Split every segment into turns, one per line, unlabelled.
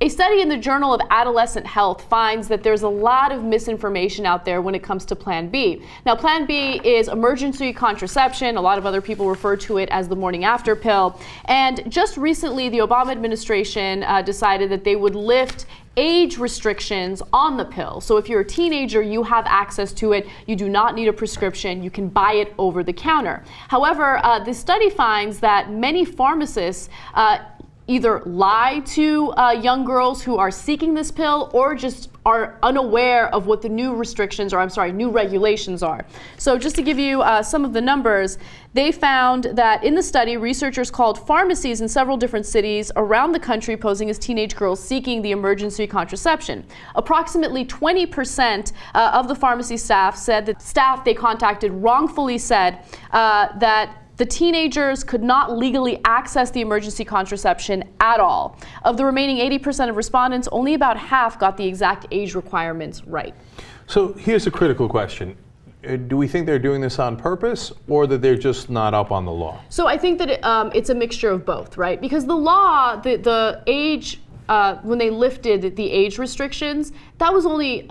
A study in the Journal of Adolescent Health finds that there's a lot of misinformation out there when it comes to Plan B. Now, Plan B is emergency contraception. A lot of other people refer to it as the morning after pill. And just recently, the Obama administration decided that they would lift age restrictions on the pill. So if you're a teenager, you have access to it. You do not need a prescription. You can buy it over the counter. However, this study finds that many pharmacists either lie to young girls who are seeking this pill or just are unaware of what the new restrictions, or new regulations are. So just to give you some of the numbers, they found that in the study, researchers called pharmacies in several different cities around the country posing as teenage girls seeking the emergency contraception. Approximately 20% of the pharmacy staff said that staff they contacted wrongfully said that the teenagers could not legally access the emergency contraception at all. Of the remaining 80% of respondents, only about half got the exact age requirements right.
So here's a critical question. Do we think they're doing this on purpose, or that they're just not up on the law?
So I think that it's a mixture of both, right? Because the law, the age, when they lifted the age restrictions, that was only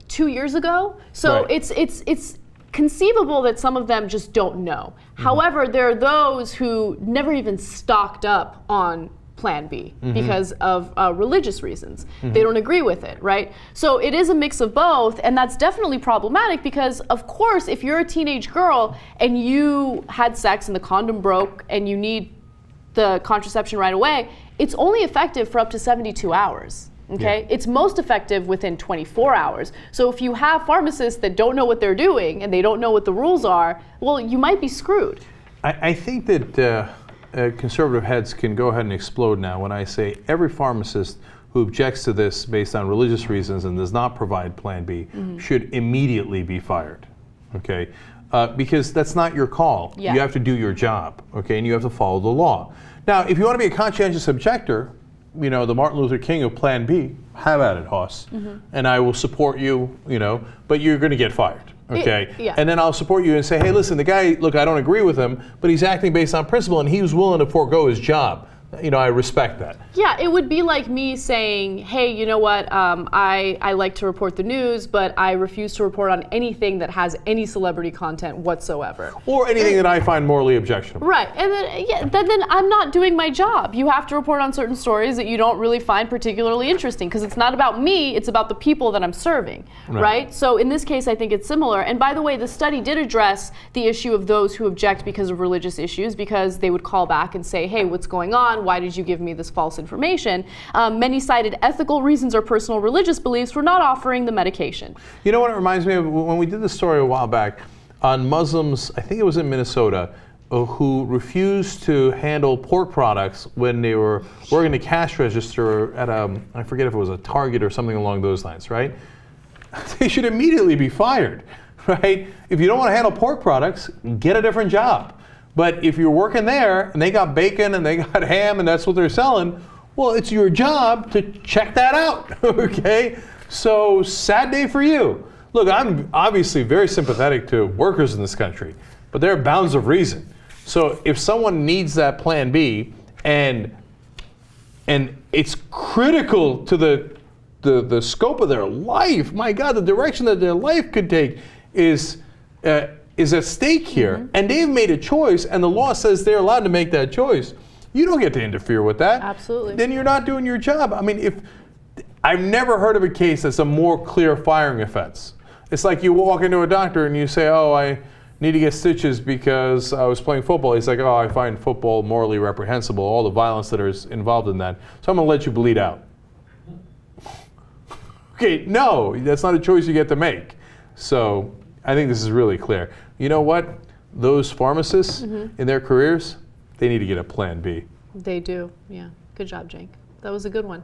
2 years ago. So
right.
It's conceivable that some of them just don't know. Mm-hmm. However, there are those who never even stocked up on Plan B because of religious reasons. They don't agree with it, right? So it is a mix of both, and that's definitely problematic because, of course, if you're a teenage girl and you had sex and the condom broke and you need the contraception right away, it's only effective for up to 72 hours. Okay, yeah. It's most effective within 24 hours. So if you have pharmacists that don't know what they're doing and they don't know what the rules are, well, you might be screwed.
I think that conservative heads can go ahead and explode now when I say every pharmacist who objects to this based on religious reasons and does not provide Plan B should immediately be fired. Okay, because that's not your call. Yeah. You have to do your job. Okay, and you have to follow the law. Now, if you want to be a conscientious objector, you know, the Martin Luther King of Plan B, have at it, Hoss. And I will support you, you know, but you're going to get fired, okay?
Yeah.
And then I'll support you and say, hey, listen, the guy, look, I don't agree with him, but he's acting based on principle and he was willing to forego his job. You know, I respect that.
Yeah, it would be like me saying, hey, you know what, I like to report the news, but I refuse to report on anything that has any celebrity content whatsoever.
Or anything that I find morally objectionable.
Right, and then I'm not doing my job. You have to report on certain stories that you don't really find particularly interesting, because it's not about me, it's about the people that I'm serving, right? So in this case, I think it's similar. And by the way, the study did address the issue of those who object because of religious issues, because they would call back and say, hey, what's going on? Why did you give me this false information? Many cited ethical reasons or personal religious beliefs for not offering the medication.
You know what it reminds me of? When we did the story a while back on Muslims, I think it was in Minnesota, who refused to handle pork products when they were working the cash register at I forget if it was a Target or something along those lines, right? They should immediately be fired, right? If you don't want to handle pork products, get a different job. But if you're working there and they got bacon and they got ham and that's what they're selling, well, it's your job to check that out, okay? So sad day for you. Look, I'm obviously very sympathetic to workers in this country, but there are bounds of reason. So if someone needs that Plan B and it's critical to the scope of their life, my God, the direction that their life could take is at stake here, and they've made a choice, and the law says they're allowed to make that choice. You don't get to interfere with that.
Absolutely.
Then you're not doing your job. I mean, I've never heard of a case that's a more clear firing offense. It's like you walk into a doctor and you say, oh, I need to get stitches because I was playing football. He's like, oh, I find football morally reprehensible, all the violence that is involved in that. So I'm going to let you bleed out. Okay, no, that's not a choice you get to make. So I think this is really clear. You know what? Those pharmacists in their careers, they need to get a Plan B.
They do, yeah. Good job, Cenk. That was a good one.